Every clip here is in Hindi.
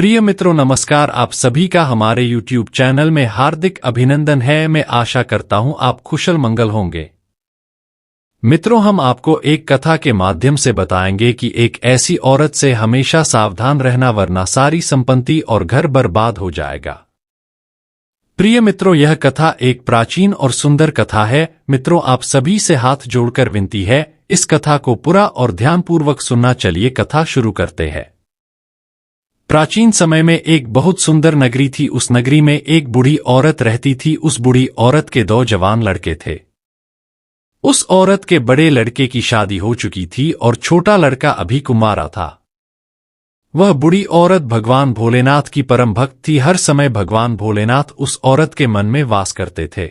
प्रिय मित्रों नमस्कार। आप सभी का हमारे YouTube चैनल में हार्दिक अभिनंदन है। मैं आशा करता हूं आप कुशल मंगल होंगे। मित्रों, हम आपको एक कथा के माध्यम से बताएंगे कि एक ऐसी औरत से हमेशा सावधान रहना, वरना सारी संपत्ति और घर बर्बाद हो जाएगा। प्रिय मित्रों, यह कथा एक प्राचीन और सुंदर कथा है। मित्रों, आप सभी से हाथ जोड़कर विनती है, इस कथा को पूरा और ध्यानपूर्वक सुनना। चलिए कथा शुरू करते हैं। प्राचीन समय में एक बहुत सुंदर नगरी थी। उस नगरी में एक बूढ़ी औरत रहती थी। उस बूढ़ी औरत के 2 जवान लड़के थे। उस औरत के बड़े लड़के की शादी हो चुकी थी और छोटा लड़का अभी कुंवारा था। वह बूढ़ी औरत भगवान भोलेनाथ की परम भक्त थी। हर समय भगवान भोलेनाथ उस औरत के मन में वास करते थे।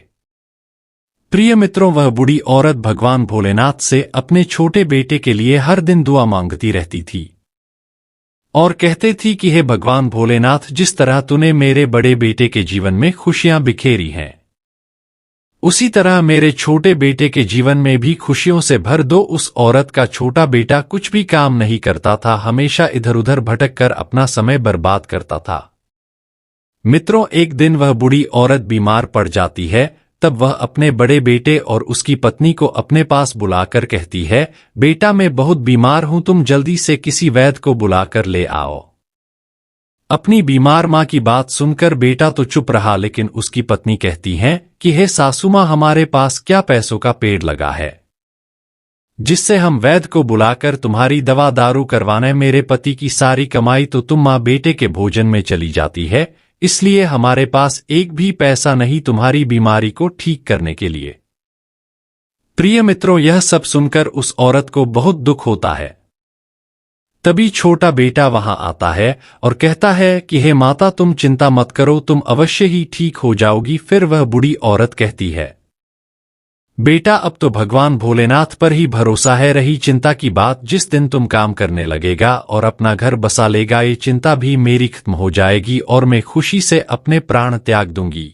प्रिय मित्रों, वह बूढ़ी औरत भगवान भोलेनाथ से अपने छोटे बेटे के लिए हर दिन दुआ मांगती रहती थी और कहते थी कि हे भगवान भोलेनाथ, जिस तरह तूने मेरे बड़े बेटे के जीवन में खुशियां बिखेरी हैं, उसी तरह मेरे छोटे बेटे के जीवन में भी खुशियों से भर दो। उस औरत का छोटा बेटा कुछ भी काम नहीं करता था, हमेशा इधर उधर भटक कर अपना समय बर्बाद करता था। मित्रों, एक दिन वह बूढ़ी औरत बीमार पड़ जाती है। तब वह अपने बड़े बेटे और उसकी पत्नी को अपने पास बुलाकर कहती है, बेटा, मैं बहुत बीमार हूं, तुम जल्दी से किसी वैद्य को बुलाकर ले आओ। अपनी बीमार मां की बात सुनकर बेटा तो चुप रहा, लेकिन उसकी पत्नी कहती है कि हे सासू मां, हमारे पास क्या पैसों का पेड़ लगा है जिससे हम वैद्य को बुलाकर तुम्हारी दवा दारू करवाने। मेरे पति की सारी कमाई तो तुम मां बेटे के भोजन में चली जाती है, इसलिए हमारे पास एक भी पैसा नहीं तुम्हारी बीमारी को ठीक करने के लिए। प्रिय मित्रों, यह सब सुनकर उस औरत को बहुत दुख होता है। तभी छोटा बेटा वहां आता है और कहता है कि हे माता, तुम चिंता मत करो, तुम अवश्य ही ठीक हो जाओगी। फिर वह बूढ़ी औरत कहती है, बेटा, अब तो भगवान भोलेनाथ पर ही भरोसा है। रही चिंता की बात, जिस दिन तुम काम करने लगेगा और अपना घर बसा लेगा, ये चिंता भी मेरी खत्म हो जाएगी और मैं खुशी से अपने प्राण त्याग दूंगी।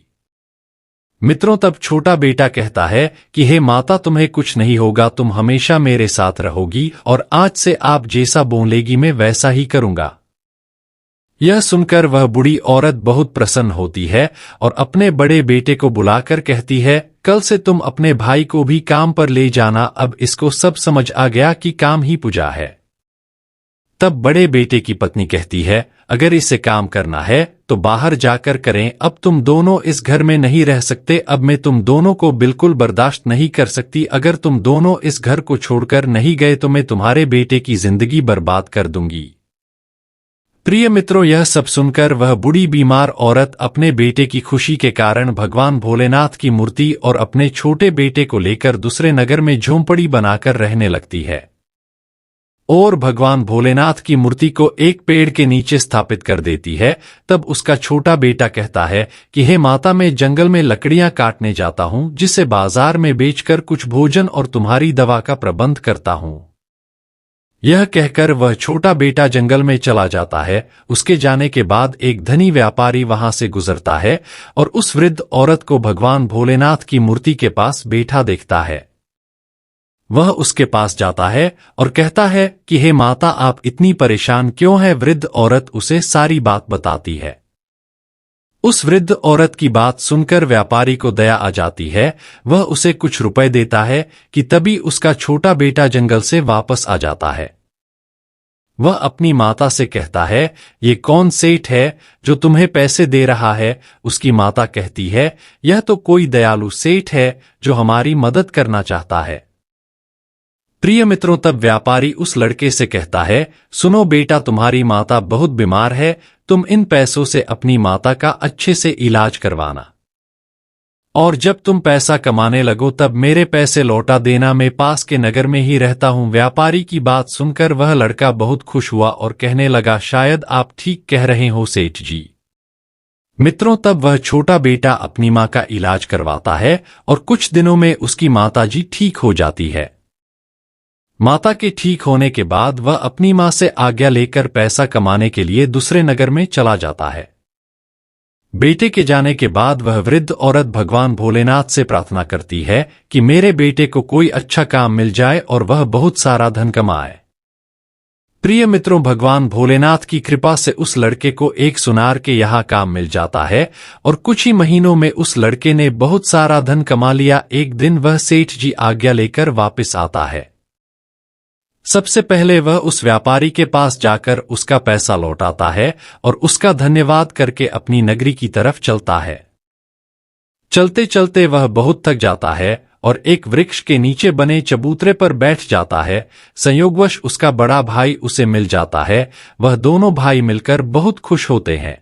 मित्रों, तब छोटा बेटा कहता है कि हे माता, तुम्हें कुछ नहीं होगा, तुम हमेशा मेरे साथ रहोगी और आज से आप जैसा बोलेगी मैं वैसा ही करूंगा। यह सुनकर वह बूढ़ी औरत बहुत प्रसन्न होती है और अपने बड़े बेटे को बुलाकर कहती है, कल से तुम अपने भाई को भी काम पर ले जाना। अब इसको सब समझ आ गया कि काम ही पूजा है। तब बड़े बेटे की पत्नी कहती है, अगर इसे काम करना है तो बाहर जाकर करें, अब तुम दोनों इस घर में नहीं रह सकते। अब मैं तुम दोनों को बिल्कुल बर्दाश्त नहीं कर सकती। अगर तुम दोनों इस घर को छोड़कर नहीं गए तो मैं तुम्हारे बेटे की जिंदगी बर्बाद कर दूंगी। प्रिय मित्रों, यह सब सुनकर वह बूढ़ी बीमार औरत अपने बेटे की खुशी के कारण भगवान भोलेनाथ की मूर्ति और अपने छोटे बेटे को लेकर दूसरे नगर में झोंपड़ी बनाकर रहने लगती है और भगवान भोलेनाथ की मूर्ति को एक पेड़ के नीचे स्थापित कर देती है। तब उसका छोटा बेटा कहता है कि हे माता, मैं जंगल में लकड़ियां काटने जाता हूं, जिसे बाजार में बेचकर कुछ भोजन और तुम्हारी दवा का प्रबंध करता हूं। यह कहकर वह छोटा बेटा जंगल में चला जाता है। उसके जाने के बाद एक धनी व्यापारी वहां से गुजरता है और उस वृद्ध औरत को भगवान भोलेनाथ की मूर्ति के पास बैठा देखता है। वह उसके पास जाता है और कहता है कि हे माता, आप इतनी परेशान क्यों हैं? वृद्ध औरत उसे सारी बात बताती है। उस वृद्ध औरत की बात सुनकर व्यापारी को दया आ जाती है। वह उसे कुछ रुपए देता है कि तभी उसका छोटा बेटा जंगल से वापस आ जाता है। वह अपनी माता से कहता है, ये कौन सेठ है जो तुम्हें पैसे दे रहा है? उसकी माता कहती है, यह तो कोई दयालु सेठ है जो हमारी मदद करना चाहता है। प्रिय मित्रों, तब व्यापारी उस लड़के से कहता है, सुनो बेटा, तुम्हारी माता बहुत बीमार है, तुम इन पैसों से अपनी माता का अच्छे से इलाज करवाना और जब तुम पैसा कमाने लगो तब मेरे पैसे लौटा देना। मैं पास के नगर में ही रहता हूं। व्यापारी की बात सुनकर वह लड़का बहुत खुश हुआ और कहने लगा, शायद आप ठीक कह रहे हो सेठ जी। मित्रों, तब वह छोटा बेटा अपनी मां का इलाज करवाता है और कुछ दिनों में उसकी माताजी ठीक हो जाती है। माता के ठीक होने के बाद वह अपनी मां से आज्ञा लेकर पैसा कमाने के लिए दूसरे नगर में चला जाता है। बेटे के जाने के बाद वह वृद्ध औरत भगवान भोलेनाथ से प्रार्थना करती है कि मेरे बेटे को कोई अच्छा काम मिल जाए और वह बहुत सारा धन कमाए। प्रिय मित्रों, भगवान भोलेनाथ की कृपा से उस लड़के को एक सुनार के यहाँ काम मिल जाता है और कुछ ही महीनों में उस लड़के ने बहुत सारा धन कमा लिया। एक दिन वह सेठ जी आज्ञा लेकर वापस आता है। सबसे पहले वह उस व्यापारी के पास जाकर उसका पैसा लौटाता है और उसका धन्यवाद करके अपनी नगरी की तरफ चलता है। चलते चलते वह बहुत थक जाता है और एक वृक्ष के नीचे बने चबूतरे पर बैठ जाता है। संयोगवश उसका बड़ा भाई उसे मिल जाता है। वह दोनों भाई मिलकर बहुत खुश होते हैं।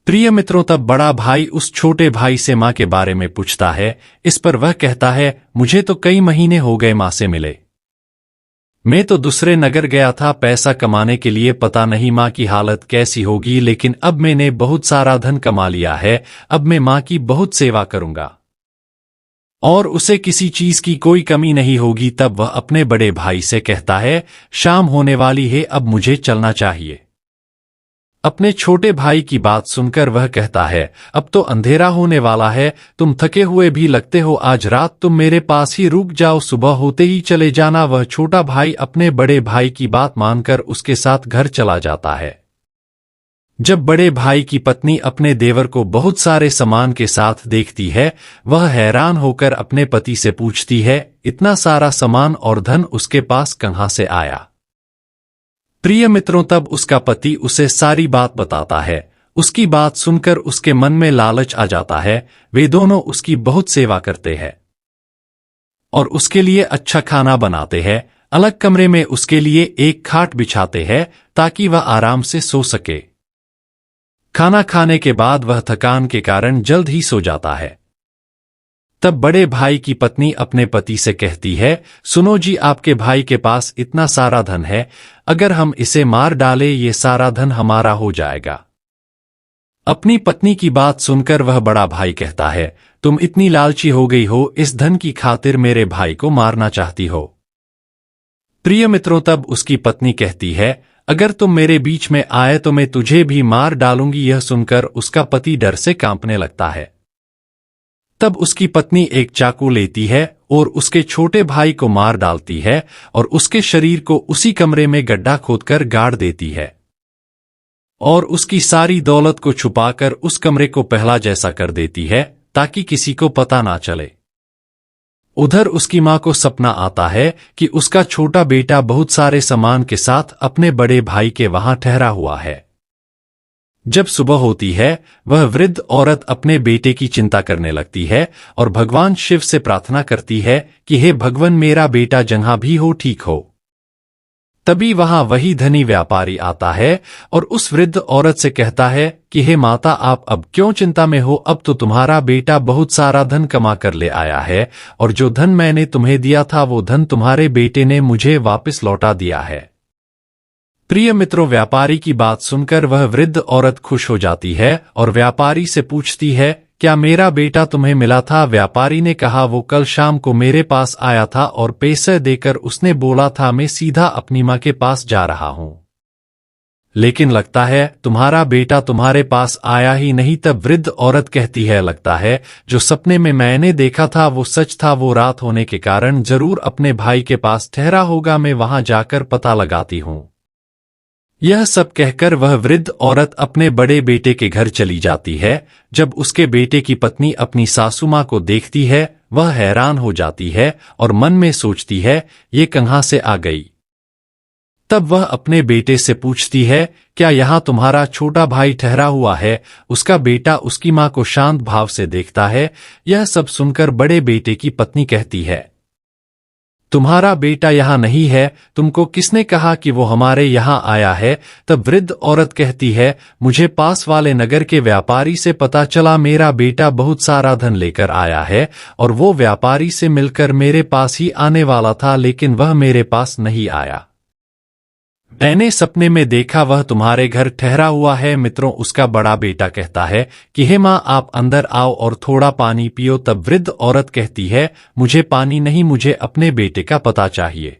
प्रिय मित्रों, तब बड़ा भाई उस छोटे भाई से मां के बारे में पूछता है। इस पर वह कहता है, मुझे तो कई महीने हो गए मां से मिले। मैं तो दूसरे नगर गया था पैसा कमाने के लिए, पता नहीं मां की हालत कैसी होगी, लेकिन अब मैंने बहुत सारा धन कमा लिया है। अब मैं मां की बहुत सेवा करूंगा और उसे किसी चीज की कोई कमी नहीं होगी। तब वह अपने बड़े भाई से कहता है, शाम होने वाली है, अब मुझे चलना चाहिए। अपने छोटे भाई की बात सुनकर वह कहता है, अब तो अंधेरा होने वाला है, तुम थके हुए भी लगते हो, आज रात तुम मेरे पास ही रुक जाओ, सुबह होते ही चले जाना। वह छोटा भाई अपने बड़े भाई की बात मानकर उसके साथ घर चला जाता है। जब बड़े भाई की पत्नी अपने देवर को बहुत सारे सामान के साथ देखती है, वह हैरान होकर अपने पति से पूछती है, इतना सारा सामान और धन उसके पास कहां से आया? प्रिय मित्रों, तब उसका पति उसे सारी बात बताता है। उसकी बात सुनकर उसके मन में लालच आ जाता है। वे दोनों उसकी बहुत सेवा करते हैं और उसके लिए अच्छा खाना बनाते हैं। अलग कमरे में उसके लिए एक खाट बिछाते हैं ताकि वह आराम से सो सके। खाना खाने के बाद वह थकान के कारण जल्द ही सो जाता है। तब बड़े भाई की पत्नी अपने पति से कहती है, सुनो जी, आपके भाई के पास इतना सारा धन है, अगर हम इसे मार डाले ये सारा धन हमारा हो जाएगा। अपनी पत्नी की बात सुनकर वह बड़ा भाई कहता है, तुम इतनी लालची हो गई हो, इस धन की खातिर मेरे भाई को मारना चाहती हो। प्रिय मित्रों, तब उसकी पत्नी कहती है, अगर तुम मेरे बीच में आए तो मैं तुझे भी मार डालूंगी। यह सुनकर उसका पति डर से कांपने लगता है। तब उसकी पत्नी एक चाकू लेती है और उसके छोटे भाई को मार डालती है और उसके शरीर को उसी कमरे में गड्ढा खोदकर गाड़ देती है और उसकी सारी दौलत को छुपाकर उस कमरे को पहला जैसा कर देती है ताकि किसी को पता ना चले। उधर उसकी मां को सपना आता है कि उसका छोटा बेटा बहुत सारे सामान के साथ अपने बड़े भाई के वहां ठहरा हुआ है। जब सुबह होती है, वह वृद्ध औरत अपने बेटे की चिंता करने लगती है और भगवान शिव से प्रार्थना करती है कि हे भगवान, मेरा बेटा जहां भी हो ठीक हो। तभी वहां वही धनी व्यापारी आता है और उस वृद्ध औरत से कहता है कि हे माता, आप अब क्यों चिंता में हो? अब तो तुम्हारा बेटा बहुत सारा धन कमा कर ले आया है और जो धन मैंने तुम्हें दिया था वो धन तुम्हारे बेटे ने मुझे वापस लौटा दिया है। प्रिय मित्रों, व्यापारी की बात सुनकर वह वृद्ध औरत खुश हो जाती है और व्यापारी से पूछती है, क्या मेरा बेटा तुम्हें मिला था? व्यापारी ने कहा, वो कल शाम को मेरे पास आया था और पैसे देकर उसने बोला था मैं सीधा अपनी मां के पास जा रहा हूं, लेकिन लगता है तुम्हारा बेटा तुम्हारे पास आया ही नहीं। तब वृद्ध औरत कहती है, लगता है जो सपने में मैंने देखा था वो सच था, वो रात होने के कारण जरूर अपने भाई के पास ठहरा होगा, मैं वहां जाकर पता लगाती हूं। यह सब कहकर वह वृद्ध औरत अपने बड़े बेटे के घर चली जाती है। जब उसके बेटे की पत्नी अपनी सासू मां को देखती है, वह हैरान हो जाती है और मन में सोचती है, ये कहां से आ गई? तब वह अपने बेटे से पूछती है, क्या यहाँ तुम्हारा छोटा भाई ठहरा हुआ है? उसका बेटा उसकी मां को शांत भाव से देखता है। यह सब सुनकर बड़े बेटे की पत्नी कहती है, तुम्हारा बेटा यहाँ नहीं है, तुमको किसने कहा कि वो हमारे यहाँ आया है? तब वृद्ध औरत कहती है, मुझे पास वाले नगर के व्यापारी से पता चला मेरा बेटा बहुत सारा धन लेकर आया है और वो व्यापारी से मिलकर मेरे पास ही आने वाला था, लेकिन वह मेरे पास नहीं आया। मैंने सपने में देखा वह तुम्हारे घर ठहरा हुआ है। मित्रों, उसका बड़ा बेटा कहता है कि हे मां, आप अंदर आओ और थोड़ा पानी पियो। तब वृद्ध औरत कहती है, मुझे पानी नहीं, मुझे अपने बेटे का पता चाहिए।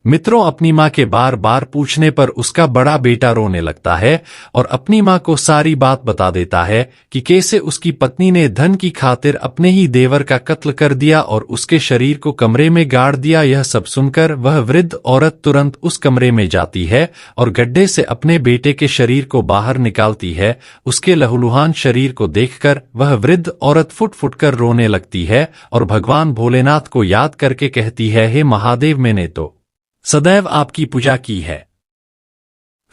मित्रों, अपनी माँ के बार बार पूछने पर उसका बड़ा बेटा रोने लगता है और अपनी माँ को सारी बात बता देता है कि कैसे उसकी पत्नी ने धन की खातिर अपने ही देवर का कत्ल कर दिया और उसके शरीर को कमरे में गाड़ दिया। यह सब सुनकर वह वृद्ध औरत तुरंत उस कमरे में जाती है और गड्ढे से अपने बेटे के शरीर को बाहर निकालती है। उसके लहूलुहान शरीर को देखकर वह वृद्ध औरत फुट फुट कर रोने लगती है और भगवान भोलेनाथ को याद करके कहती है, हे महादेव, मैंने तो सदैव आपकी पूजा की है,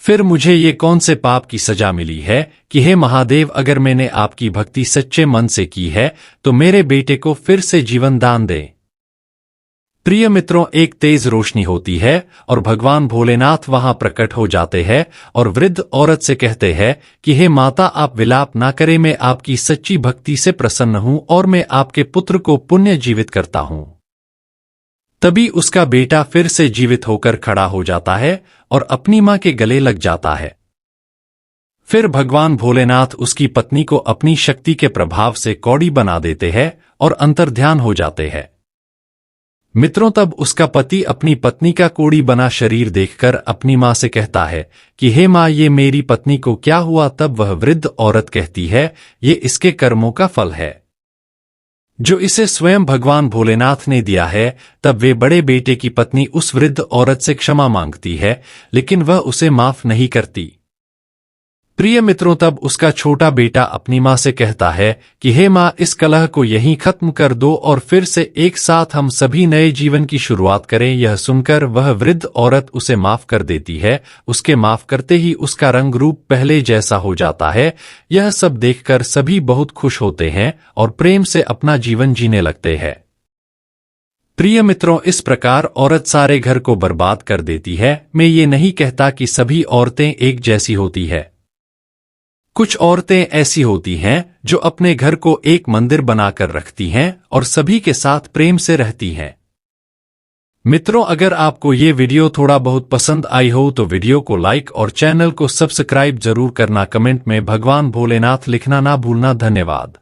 फिर मुझे ये कौन से पाप की सजा मिली है कि हे महादेव, अगर मैंने आपकी भक्ति सच्चे मन से की है तो मेरे बेटे को फिर से जीवन दान दें। प्रिय मित्रों, एक तेज रोशनी होती है और भगवान भोलेनाथ वहां प्रकट हो जाते हैं और वृद्ध औरत से कहते हैं कि हे माता, आप विलाप ना करें, मैं आपकी सच्ची भक्ति से प्रसन्न हूं और मैं आपके पुत्र को पुण्य जीवित करता हूं। तभी उसका बेटा फिर से जीवित होकर खड़ा हो जाता है और अपनी मां के गले लग जाता है। फिर भगवान भोलेनाथ उसकी पत्नी को अपनी शक्ति के प्रभाव से कौड़ी बना देते हैं और अंतर्ध्यान हो जाते हैं। मित्रों, तब उसका पति अपनी पत्नी का कोड़ी बना शरीर देखकर अपनी मां से कहता है कि हे मां, ये मेरी पत्नी को क्या हुआ? तब वह वृद्ध औरत कहती है, ये इसके कर्मों का फल है जो इसे स्वयं भगवान भोलेनाथ ने दिया है। तब वे बड़े बेटे की पत्नी उस वृद्ध औरत से क्षमा मांगती है, लेकिन वह उसे माफ नहीं करती। प्रिय मित्रों, तब उसका छोटा बेटा अपनी मां से कहता है कि हे मां, इस कलह को यहीं खत्म कर दो और फिर से एक साथ हम सभी नए जीवन की शुरुआत करें। यह सुनकर वह वृद्ध औरत उसे माफ कर देती है। उसके माफ करते ही उसका रंग रूप पहले जैसा हो जाता है। यह सब देखकर सभी बहुत खुश होते हैं और प्रेम से अपना जीवन जीने लगते हैं। प्रिय मित्रों, इस प्रकार औरत सारे घर को बर्बाद कर देती है। मैं ये नहीं कहता कि सभी औरतें एक जैसी होती है। कुछ औरतें ऐसी होती हैं जो अपने घर को एक मंदिर बनाकर रखती हैं और सभी के साथ प्रेम से रहती हैं। मित्रों, अगर आपको ये वीडियो थोड़ा बहुत पसंद आई हो तो वीडियो को लाइक और चैनल को सब्सक्राइब जरूर करना। कमेंट में भगवान भोलेनाथ लिखना ना भूलना। धन्यवाद।